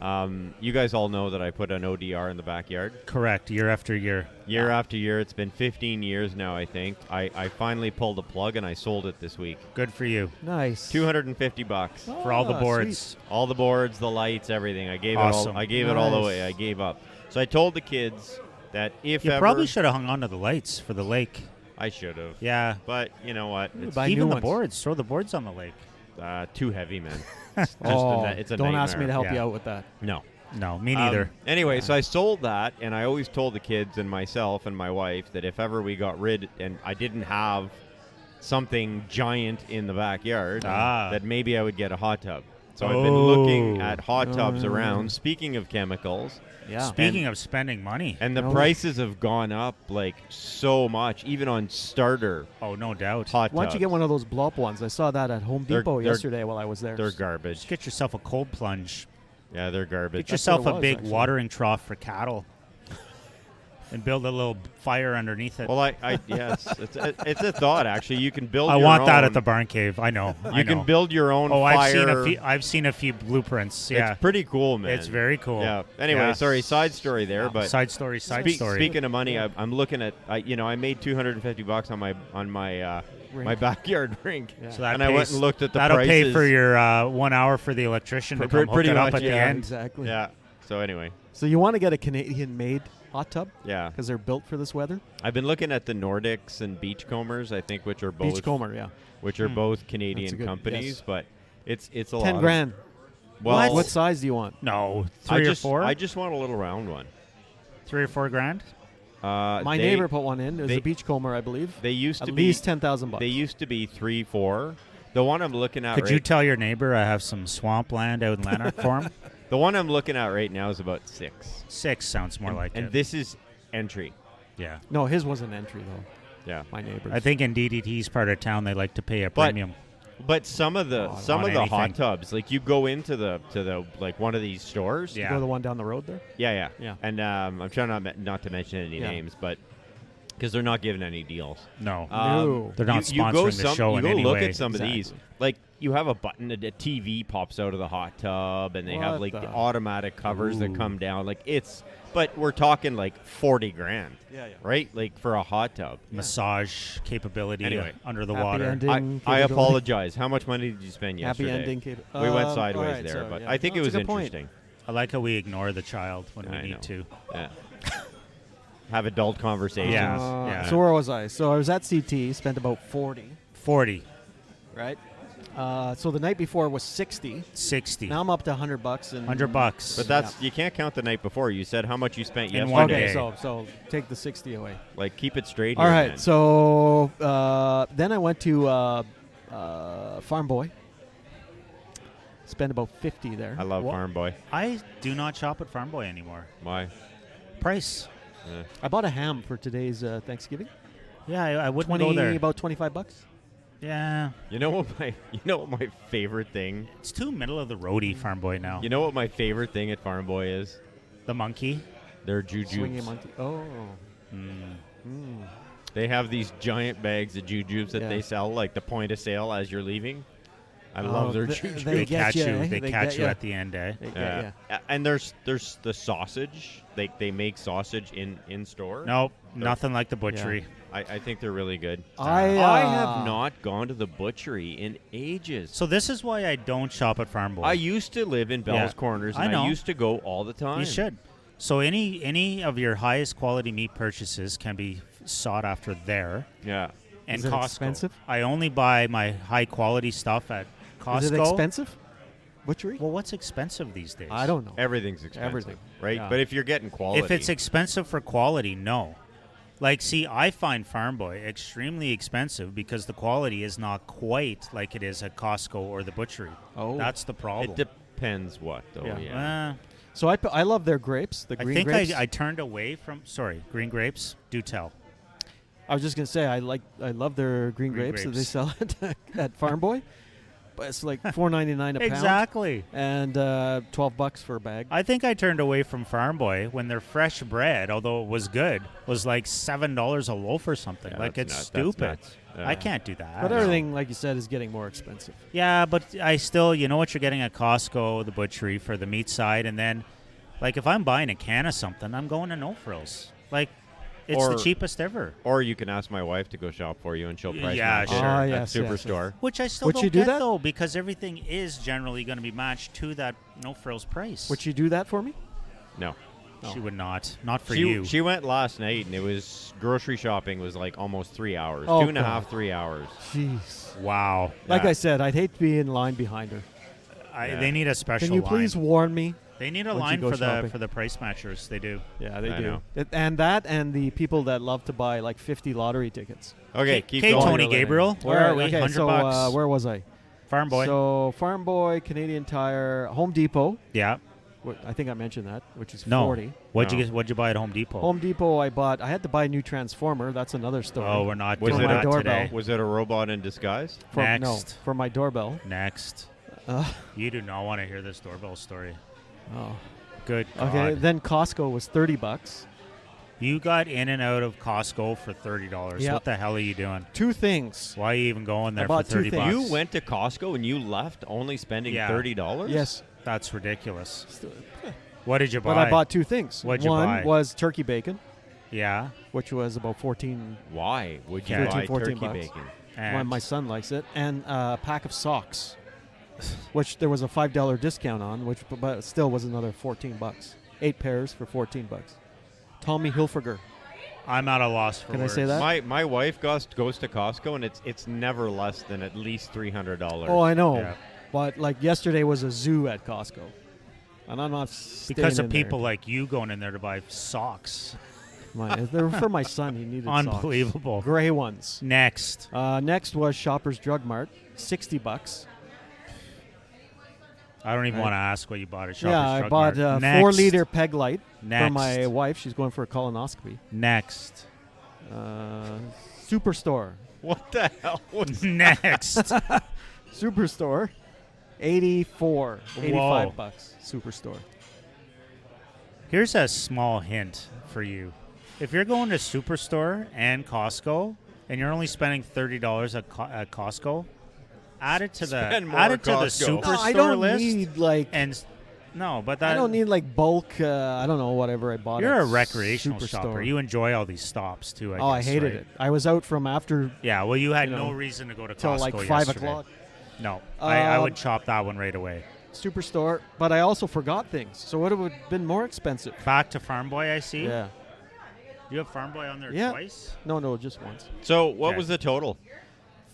You guys all know that I put an ODR in the backyard. Correct. Year after year. Year after year, it's been 15 years now, I think. I finally pulled the plug and I sold it this week. Good for you. Nice. $250 For all the Ah, boards. sweet. all the boards, the lights, everything. I gave Awesome. it all. I gave it all Nice. away. I gave up. So I told the kids that if You ever probably should have hung on to the lights for the lake. I should have. Yeah. But you know what? It's Buy Even new the ones. boards. Throw the boards on the lake. too heavy, man. It's just Oh, it's a don't ask me to nightmare. help Yeah. you out with that. No. No, me neither. Anyway, so I sold that, and I always told the kids and myself and my wife that if ever we got rid and I didn't have something giant in the backyard, that maybe I would get a hot tub. So I've been looking at hot tubs around. Speaking of chemicals, Yeah. Speaking of spending money. and the No. prices have gone up like so much, even on starter Oh, no doubt. hot Why don't you tubs. get one of those blow up ones? I saw that at Home They're- Depot they're- yesterday while I was there. They're garbage. Just get yourself a cold plunge. Yeah, they're garbage. Get yourself what a it was, big actually. watering trough for cattle. And build a little fire underneath it. Well, I yes, it's a thought actually. You can build. I your want that own- at the barn cave. I know. I You know. can build your own Oh, fire. I've seen a few blueprints. Yeah. It's pretty cool, man. It's very cool. Yeah. Anyway, Yeah. sorry, side story there, but Side story. Speaking of money, I'm looking at. I made $250 on my my backyard rink, So that and I went pays- and looked at the that'll prices. pay for your 1 hour for the electrician to For come hook pretty it up much, at the yeah. end. Exactly. Yeah. So anyway, So you want to get a Canadian-made hot tub yeah, because they're built for this weather? I've been looking at the Nordics and Beachcombers. I think which are both Beachcomber, yeah. which are both Canadian good- companies, yes. but it's a lot. 10 of- grand. Well, What size do you want? No, I three just, or four. I just want a little round one. 3 or 4 grand. My They- neighbor put one in. It was they- a Beachcomber, I believe. They used At to least be $10,000. They used to be 3-4. The one I'm looking at. Could right, you tell your neighbor I have some swampland out in Lanark for him? The one I'm looking at right now is about 6. 6 sounds more like And it. this is entry. Yeah. No, his wasn't entry though. Yeah. My neighbor's. I think in DDT's part of town they like to pay a But- premium. But some of the Oh, I some want of the hot anything. tubs, like you go into the like one of these stores. Yeah. You go the one down the road there. Yeah. Yeah. And I'm trying not to mention any Yeah. names, but because they're not giving any deals. No. No. They're not you go sponsoring the show you in go any look way. at some of these. Exactly. Like you have a button, a TV pops out of the hot tub, and they have What like the- the automatic covers that Ooh. come down. Like but we're talking like 40 grand, Yeah, yeah. right? Like for a hot tub. Massage capability Anyway. under the Happy water. ending. I capability. apologize. How much money did you spend Happy yesterday? ending. We went all sideways right, there, so, but yeah. I think No, it it's was a good point. interesting. I like how we ignore the child when we I need know. to. Yeah. Have adult conversations. Yeah. So where was I? So I was at CT. Spent about 40. 40. Right. So the night before was 60. 60. Now I'm up to $100 and $100. But that's you can't count the night before. You said how much you spent In yesterday. one Okay, day. so take the 60 away. Like keep it straight. All here, right, man. so then I went to Farm Boy. Spent about 50 there. I love What? Farm Boy. I do not shop at Farm Boy anymore. Why? Price. I bought a ham for today's Thanksgiving. Yeah, I wouldn't go there. About $25. Yeah. You know what my favorite thing? It's too middle of the roady Farm Boy now. You know what my favorite thing at Farm Boy is? The monkey. They're Swinging jujubes. monkey. Oh. They have these giant bags of jujubes that Yeah. they sell, like the point of sale as you're leaving. I love their jujubes. They They get catch you, you. eh? They They catch get you ya. at the end, eh? They get ya. And there's the sausage. They make sausage in store. Nope, nothing like the butchery. I think they're really good. I have not gone to the butchery in ages. So this is why I don't shop at Farm Boy. I used to live in Bell's Yeah. Corners, I and know. I used to go all the time. You should. So any of your highest quality meat purchases can be sought after there. Yeah. And Is it Costco. expensive? I only buy my high quality stuff at Costco. Is it expensive? Butchery? Well, what's expensive these days? I don't know. Everything's expensive. Everything. Right? Yeah. But if you're getting quality. If it's expensive for quality, no. Like, see, I find Farm Boy extremely expensive because the quality is not quite like it is at Costco or the butchery. Oh. That's the problem. It depends what, though. Yeah. Yeah. So I love their grapes, the I green think grapes. I turned away from. Sorry, green grapes. Do tell. I was just gonna say I love their green Green grapes that they grapes. sell at Farm Boy, but it's like $4.99 a pound Exactly. and $12 for a bag. I think I turned away from Farm Boy when their fresh bread, although it was good, was like $7 a loaf or something. Yeah, like that's it's nuts. That's stupid. nuts. Yeah. I can't do that. But everything, like you said, is getting more expensive. Yeah, but I still, you know what you're getting at Costco, the butchery for the meat side, and then, like, if I'm buying a can of something, I'm going to No Frills. Like, it's the Or- cheapest ever. Or you can ask my wife to go shop for you, and she'll price Yeah, match sure. it Ah, at yes, yes, Superstore. Which I still Would don't you do get, that? though, because everything is generally going to be matched to that No Frills price. Would you do that for me? No. She would not. Not for She, you. she went last night, and it was grocery shopping was like almost 3 hours. Oh, 2.5, God. 3 hours. Jeez. Wow. Like Yeah. I said, I'd hate to be in line behind her. Yeah. They need a special Can you line. please warn me? They need a once you line go for shopping? the price matchers. They do. Yeah, they I do. know. And the people that love to buy like 50 lottery tickets. Okay, keep Okay, going. Tony All right, Gabriel. Where are we? Okay, 100 so bucks. where was I? Farm Boy. So Farm Boy, Canadian Tire, Home Depot. yeah. I think I mentioned that, which is No. 40. What'd you buy at Home Depot? Home Depot, I had to buy a new transformer. That's another story. Oh, we're not Was doing it that a doorbell? today. Was it a robot in disguise? for, next. No, for my doorbell. Next. Uh, You do not want to hear this doorbell story. oh. Good Okay, God. then Costco was $30. You got in and out of Costco for $30. Yep. What the hell are you doing? Two things. Why are you even going there bought for two 30 things. bucks? You went to Costco and you left only spending Yeah. $30? Yes, That's ridiculous. What did you buy? but I bought two things. What'd you One buy? was turkey bacon, Yeah. which was about 14. Why would you Yeah. buy 14 turkey bucks. bacon? And My son likes it, and a pack of socks, which there was a $5 discount on, which but still was another 14 bucks. 8 pairs for 14 bucks. Tommy Hilfiger. I'm at a loss for Can I words. say that? My wife goes to Costco and it's never less than at least $300. Oh, I know. Yeah. But like yesterday was a zoo at Costco, and I'm not Because staying of in there. people like you going in there to buy socks. They were for my son. He needed socks. Unbelievable. Gray ones. Next. Next was Shoppers Drug Mart, $60. I don't even Right. want to ask what you bought at Shoppers Yeah, I Drug bought Mart. a Next. 4-liter peg light for Next. my wife. She's going for a colonoscopy. Next. Superstore. What the hell? Next. Superstore, 85 Whoa. bucks. Superstore. Here's a small hint for you. If you're going to Superstore and Costco and you're only spending $30 at Costco, add it to the Spend more add it at to the Costco. Superstore No, I don't list. need like. No, but that I don't need like bulk. I don't know whatever I bought. You're at a recreational Superstore. shopper. You enjoy all these stops too. I guess, hated right? it. I was out from after Yeah, well, you had You no know, reason to go to till Costco like 5 yesterday. o'clock. No, I would Um, chop that one right away. Superstore, but I also forgot things. So it would have been more expensive. Back to Farm Boy, I see. Yeah. You have Farm Boy on there Yeah. twice. No, just once. So what Okay. was the total?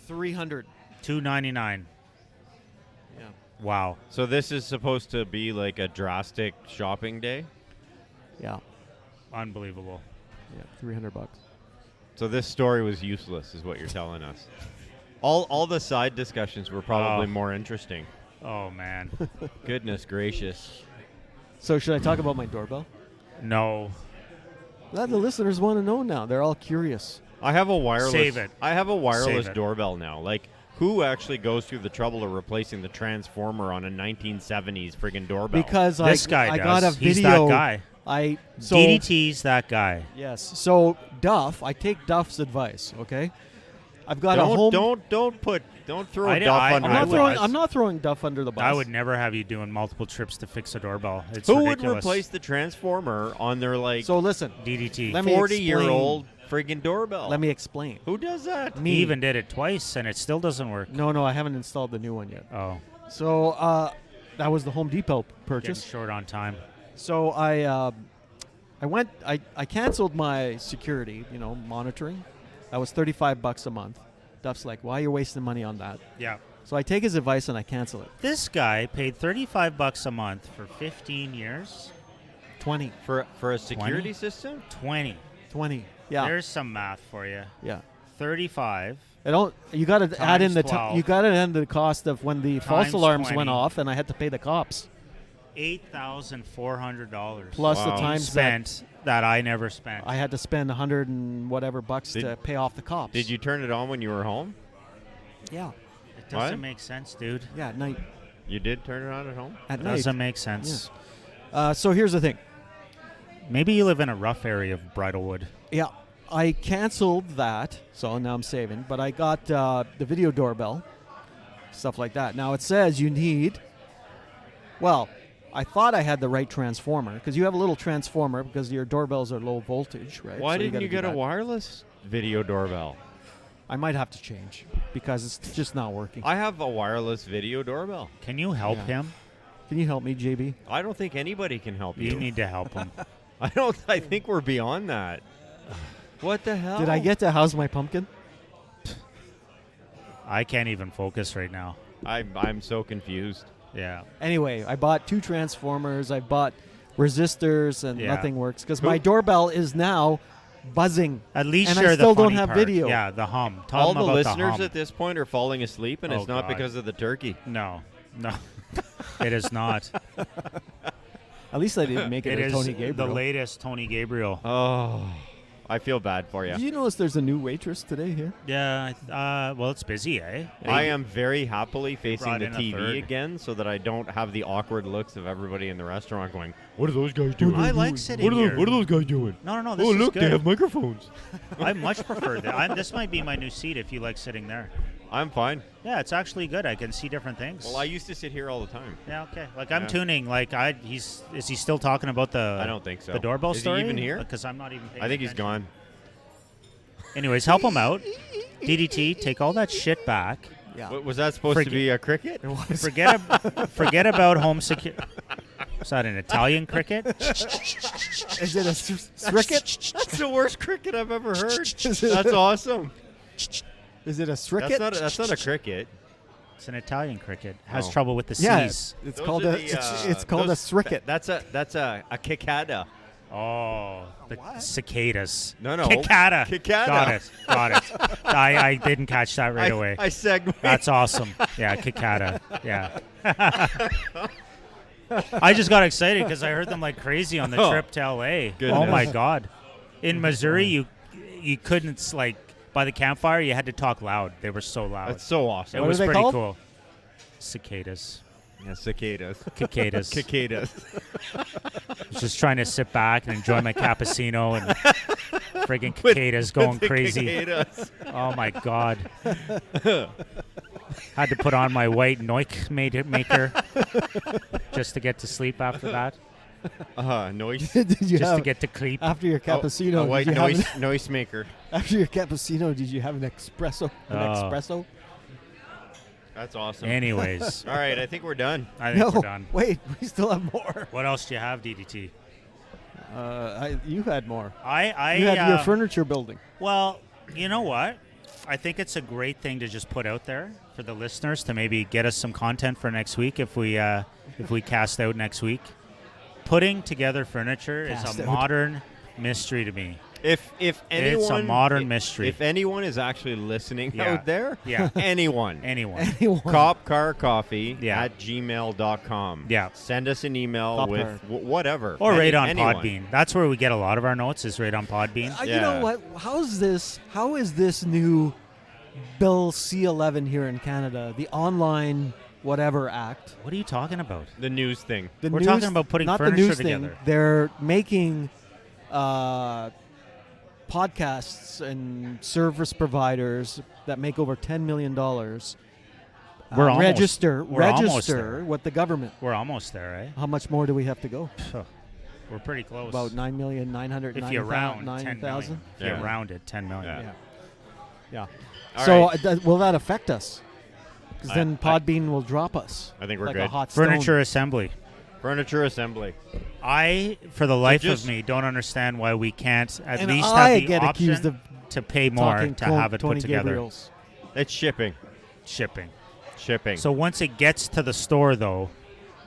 300. $2.99. Wow. So this is supposed to be like a drastic shopping day. Yeah. Unbelievable. Yeah. $300. So this story was useless, is what you're telling us. All the side discussions were probably more interesting. Oh, man. Goodness gracious. So should I talk about my doorbell? No. The listeners want to know now. They're all curious. I have a wireless. Save it. I have a wireless Save it. doorbell now. Like, who actually goes through the trouble of replacing the transformer on a 1970s friggin' doorbell? Because This guy I does. got a He's video. that guy. So DDT's that guy. yes. So Duff, I take Duff's advice. Okay. I've got a home. don't throw I- Duff I- under I'm I not the would- throwing. bus. I'm not throwing Duff under the bus. I would never have you doing multiple trips to fix a doorbell. It's Who would ridiculous. replace the transformer on their like So listen. DDT? Let me 40-year-old friggin' doorbell? Let me explain. Who does that? Me. He even did it twice, and it still doesn't work. No, I haven't installed the new one yet. Oh, So that was the Home Depot getting purchase. short on time. So I went. I canceled my security. Monitoring. That was $35 a month. Duff's like, why are you wasting money on that? Yeah. So I take his advice and I cancel it. This guy paid $35 a month for 15 years. 20. For a security 20? system? 20. 20. Yeah. There's some math for you. Yeah. 35. You got to add in Times the 12. you got to add the cost of when the false Times alarms 20. went off and I had to pay the cops $8,400 plus Wow. the times spent that I never spent. I had to spend 100 and whatever bucks to pay off the cops. Did you turn it on when you were home? Yeah. It doesn't What? make sense, dude. Yeah. At night. You did turn it on at home? At It night. doesn't make sense. So here's the thing. Maybe you live in a rough area of Bridlewood. Yeah. I canceled that, so now I'm saving. But I got the video doorbell, stuff like that. Now it says you need. Well, I thought I had the right transformer because you have a little transformer because your doorbells are low voltage, right? Why So didn't gotta you do get a that. wireless video doorbell? I might have to change because it's just not working. I have a wireless video doorbell. Can you help Yeah. him? Can you help me, JB? I don't think anybody can help you. You need to help him. I think we're beyond that. What the hell? Did I get to house my pumpkin? I can't even focus right now. I'm so confused. Yeah. Anyway, I bought 2 transformers. I bought resistors, and Yeah. nothing works because my doorbell is now buzzing. At least And I share still the don't funny have part. video. Yeah, the hum. Tell All them the about listeners the hum. at this point are falling asleep, and Oh, it's not God. because of the turkey. No, it is not. At least I didn't make it, It a is Tony Gabriel. the latest Tony Gabriel. Oh, I feel bad for you. Did you notice there's a new waitress today here? Yeah. Well, it's busy, eh? I am very happily facing brought the in a TV third. again so that I don't have the awkward looks of everybody in the restaurant going, what are those guys doing? I like sitting here. What are those guys doing? No. This Oh, is look, good. they have microphones. I much prefer that. This might be my new seat if you like sitting there. I'm fine. Yeah, it's actually good. I can see different things. Well, I used to sit here all the time. Yeah, okay. Like I'm Yeah. tuning. Like is he still talking about the? I don't think so. The doorbell Is he story. even here? Because I'm not even. Paying I think he's attention. gone. Anyways, help him out. DDT, take all that shit back. Yeah. Was that supposed to be a cricket? Forget about home security. Is that an Italian cricket? Is it a cricket? That's the worst cricket I've ever heard. Is it- That's awesome. Is it a cricket? That's not a cricket. It's an Italian cricket. Has Oh. trouble with the Yeah, C's. it's Those called are a the, it's called a those- cricket. That's a cicada. Oh, the cicadas. No, no. Cicada. Cicada. Got it. I didn't catch that right away. I segued. That's awesome. Yeah, cicada. Yeah. I just got excited because I heard them like crazy on the Oh, trip to LA. goodness. Oh my God! In Missouri, you couldn't like by the campfire. You had to talk loud. They were so loud. That's so awesome. It What was are they pretty called? cool. Cicadas. Yeah, cicadas. Cicadas. Cicadas. I was just trying to sit back and enjoy my cappuccino and friggin' cicadas going The crazy. cicadas. Oh my God. Had to put on my white Noik maker just to get to sleep after that. Noise. Did you Just to have get to sleep. after your cappuccino? A white did you have noise maker. after your cappuccino, did you have an espresso? An Oh. espresso? That's awesome. Anyways, All right, I think we're done. I think No, we're done. wait, we still have more. What else do you have, DDT? You had more. I You had your uh, furniture building. well, you know what? I think it's a great thing to just put out there for the listeners to maybe get us some content for next week if we cast out next week. Putting together furniture is a modern mystery to me. If anyone, it's a modern mystery. If anyone is actually listening out there, anyone, Cop Car Coffee at gmail.com. Yeah. Send us an email with whatever. Or right on Podbean. That's where we get a lot of our notes, is right on Podbean. You know what? How is this new Bill C-11 here in Canada, the online whatever act? What are you talking about? The news thing. We're talking about putting not furniture the news together. Thing. They're making podcasts and service providers that make over $10 million register with the government. We're almost there, right? How much more do we have to go? We're pretty close. About 9,900,000. If you round 10 million. If you round it, 10 million. Yeah. All so right. Will that affect us? Because then Podbean will drop us. I think we're like good. A hot Furniture stone. assembly. I, for the life of me, don't understand why we can't at least I have the get option accused of to pay more to have it Tony put together. Gabriel's. It's shipping. So once it gets to the store, though,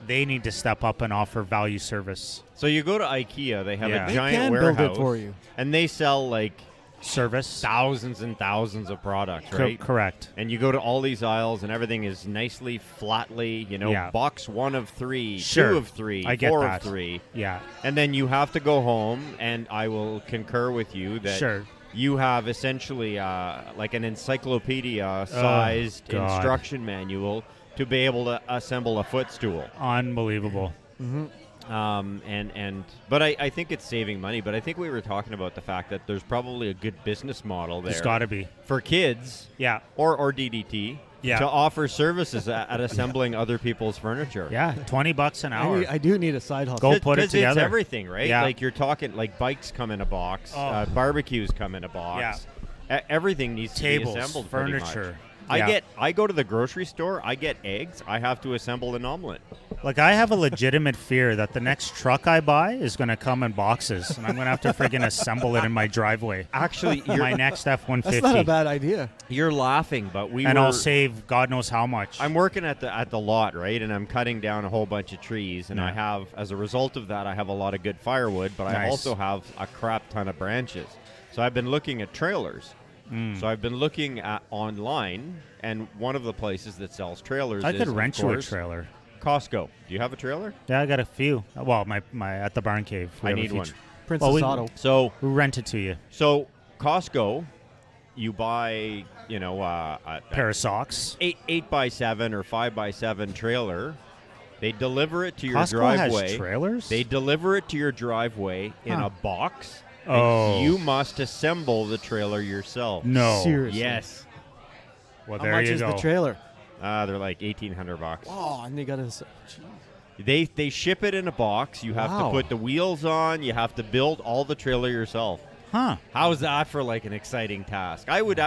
they need to step up and offer value service. So you go to IKEA, they have a They giant can warehouse build it for you. and they sell like service, thousands and thousands of products, right? Correct. And you go to all these aisles, and everything is nicely, flatly, box 1 of 3, 2 of 3, I get 4 that. of 3. Yeah. And then you have to go home, and I will concur with you that you have essentially like an encyclopedia-sized instruction manual to be able to assemble a footstool. Unbelievable. Mm-hmm. But I think it's saving money. But I think we were talking about the fact that there's probably a good business model there. There's got to be for kids. Yeah. Or DDT. Yeah. To offer services at assembling other people's furniture. Yeah, $20 an hour. I do need a side hustle. Go put it together. It's everything, right? Yeah. Like you're talking, like bikes come in a box, barbecues come in a box. Yeah. Everything needs to be assembled. Furniture. I go to the grocery store. I get eggs. I have to assemble an omelet. Like, I have a legitimate fear that the next truck I buy is going to come in boxes, and I'm going to have to friggin' assemble it in my driveway. Actually, my next F-150. That's not a bad idea. You're laughing, but I'll save God knows how much. I'm working at the lot, right, and I'm cutting down a whole bunch of trees, and I have, as a result of that, I have a lot of good firewood, but I also have a crap ton of branches. So I've been looking at trailers. So I've been looking at online, and one of the places that sells trailers I could rent you a trailer. Costco. Do you have a trailer? Yeah, I got a few. Well, my at the barn cave. I need one. Princess Auto. So we rent it to you. So Costco, you buy, a pair of socks, 8x7 or 5x7 trailer. They deliver it to your Costco driveway. Has trailers? They deliver it to your driveway in a box. Oh. And you must assemble the trailer yourself. No. Seriously. Yes. Well, How there much you is go. the trailer? They're like $1,800. Oh, and they got to. They ship it in a box. You have to put the wheels on. You have to build all the trailer yourself. Huh? How's that for like an exciting task? I was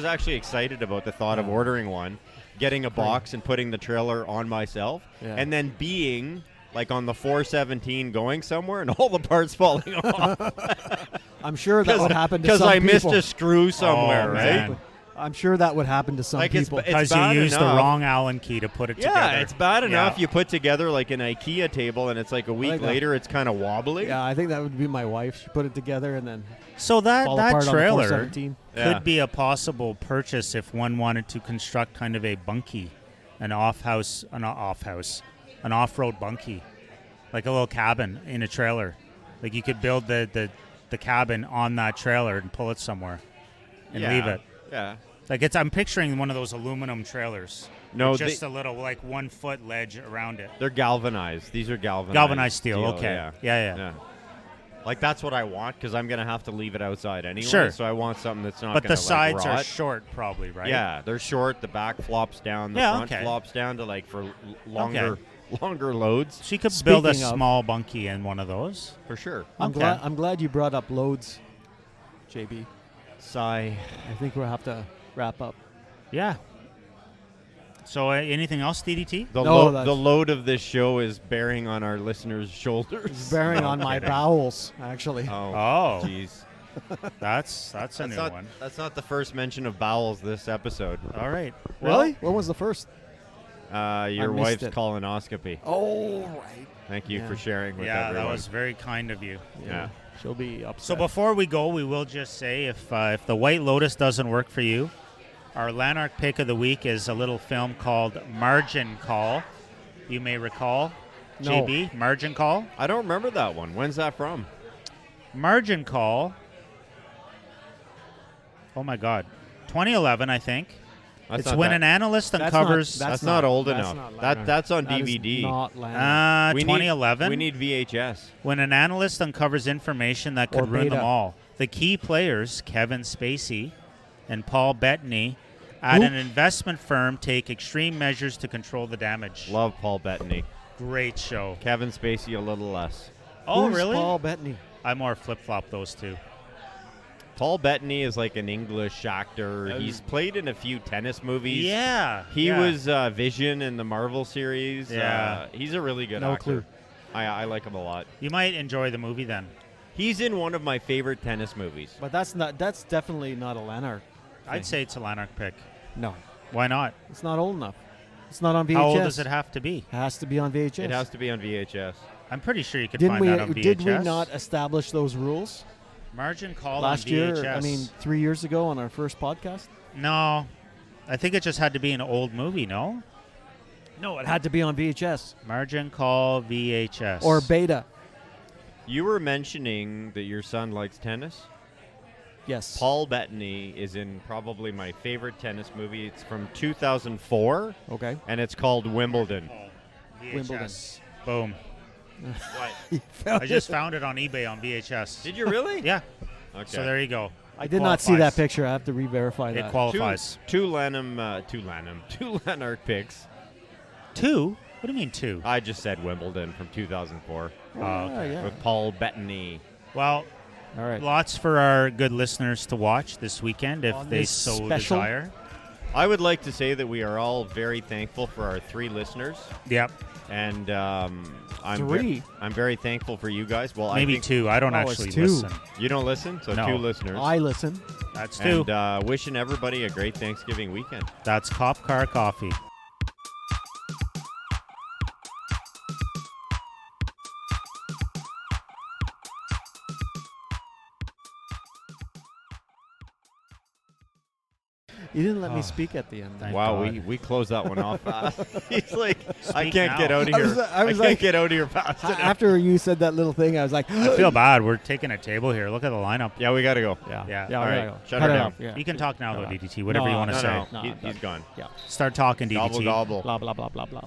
actually excited about the thought of ordering one, getting a box and putting the trailer on myself, and then being like on the 417 going somewhere and all the parts falling off. I'm sure that would happen to some people. Because I missed a screw somewhere, right? Exactly. I'm sure that would happen to some people. Because you used the wrong Allen key to put it together. Yeah, it's bad enough you put together like an IKEA table and it's like a week later it's kind of wobbly. Yeah, I think that would be my wife. She put it together and then So that trailer could be a possible purchase if one wanted to construct kind of a bunkie, an off-road bunkie, like a little cabin in a trailer. Like you could build the cabin on that trailer and pull it somewhere and leave it. Yeah. Like I'm picturing one of those aluminum trailers. No, with just a little 1 foot ledge around it. They're galvanized. These are galvanized. Galvanized steel. Okay. Yeah. Like that's what I want because I'm gonna have to leave it outside anyway. Sure. So I want something that's not. But gonna, the sides rot. are short, probably, right? Yeah, they're short. The back flops down. The front flops down to for longer loads. She could build a small bunkie in one of those for sure. I'm glad you brought up loads, JB. Sigh. I think we'll have to wrap up. Yeah. So anything else, DDT? The load of this show is bearing on our listeners' shoulders. It's bearing on my bowels, actually. Oh, jeez. That's a new not, one. That's not the first mention of bowels this episode. All right. Really? When was the first? Your missed wife's it. colonoscopy. Oh, right. Thank you Yeah. for sharing with Yeah, everyone. that was very kind of you. Yeah. She'll be upset. So before we go, we will just say if the White Lotus doesn't work for you, our Lanark pick of the week is a little film called Margin Call. You may recall, No. JB, Margin Call. I don't remember that one. When's that from? Margin Call. Oh my God, 2011, I think. That's It's not when that- an analyst That's uncovers. That's not old that's enough. not That Lanark. that's on That is DVD. not Lanark. We need- 2011. We need VHS. When an analyst uncovers information that Or could ruin them beta. all. The key players, Kevin Spacey and Paul Bettany, at an investment firm take extreme measures to control the damage. Love Paul Bettany. Great show. Kevin Spacey a little less. Oh, Who's really? Paul Bettany. I more flip-flop those two. Paul Bettany is like an English actor. He's played in a few tennis movies. Yeah. He yeah. was Vision in the Marvel series. Yeah. He's a really good No actor. clue. I like him a lot. You might enjoy the movie then. He's in one of my favorite tennis movies. But that's definitely not a Lanark. I'd say it's a Lanark pick. No. Why not? It's not old enough. It's not on VHS. How old does it have to be? It has to be on VHS. It has to be on VHS. I'm pretty sure you could Didn't find we? that on VHS. Did we not establish those rules Margin Call last on year? VHS. I mean, 3 years ago on our first podcast. No. I think it just had to be an old movie, no? No, it had to be on VHS Margin Call VHS. or beta. You were mentioning that your son likes tennis. Yes. Paul Bettany is in probably my favorite tennis movie. It's from 2004, Okay. and it's called Wimbledon. VHS. Wimbledon. Boom. What? I just found it on eBay on VHS. Did you really? Yeah. Okay. So there you go. I It did not see that qualifies. picture. I have to re-verify It that. qualifies. Two Lanark picks. Two? What do you mean two? I just said Wimbledon from 2004 Oh, okay. yeah. with Paul Bettany. Well, All right. lots for our good listeners to watch this weekend if On they this so special- desire. I would like to say that we are all very thankful for our 3 listeners, Yep. and I'm 3? I'm very thankful for you guys. Well, I Maybe think 2. I don't Oh, it's actually 2. listen. you don't listen, so No. 2 listeners. I listen. That's 2. And wishing everybody a great Thanksgiving weekend. That's Cop Car Coffee. You didn't let me speak at the end. Thank Wow, God. we closed that one off fast. He's like, I Speak can't now. get out of I here. was- I was can't like- get out of here fast enough. After you said that little thing, I was like, I feel bad. We're taking a table here. Look at the lineup. Yeah, we got to go. yeah, Yeah. yeah, All we right, gotta go. shut Cut her it down. off, yeah. You can talk now, though, No. DDT. Whatever No, you want to No, say. no, No, he's gone. Yeah. Start talking, DDT. Gobble, gobble. Blah blah blah blah blah.